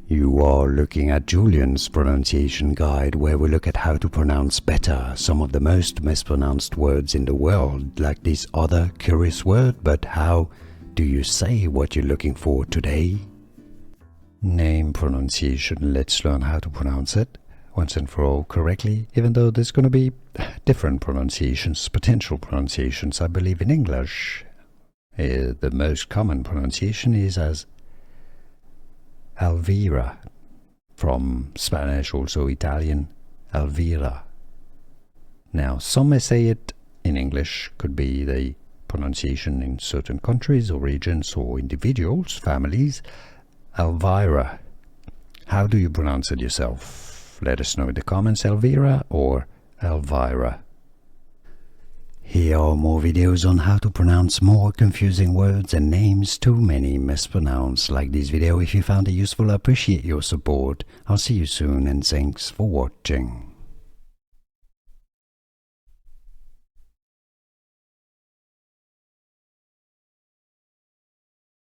You are looking at Julian's pronunciation guide, where we look at how to pronounce better some of the most mispronounced words in the world, like this other curious word. But how do you say what you're looking for today? Name pronunciation. Let's learn how to pronounce it once and for all correctly, even though there's going to be different pronunciations, potential pronunciations. I believe in English the most common pronunciation is as Elvira, from Spanish, also Italian, Elvira. Now, some may say it in English, could be the pronunciation in certain countries or regions or individuals, families, Elvira. How do you pronounce it yourself? Let us know in the comments, Elvira or Elvira. Here are more videos on how to pronounce more confusing words and names too many mispronounced. Like this video if you found it useful. I appreciate your support. I'll see you soon and thanks for watching.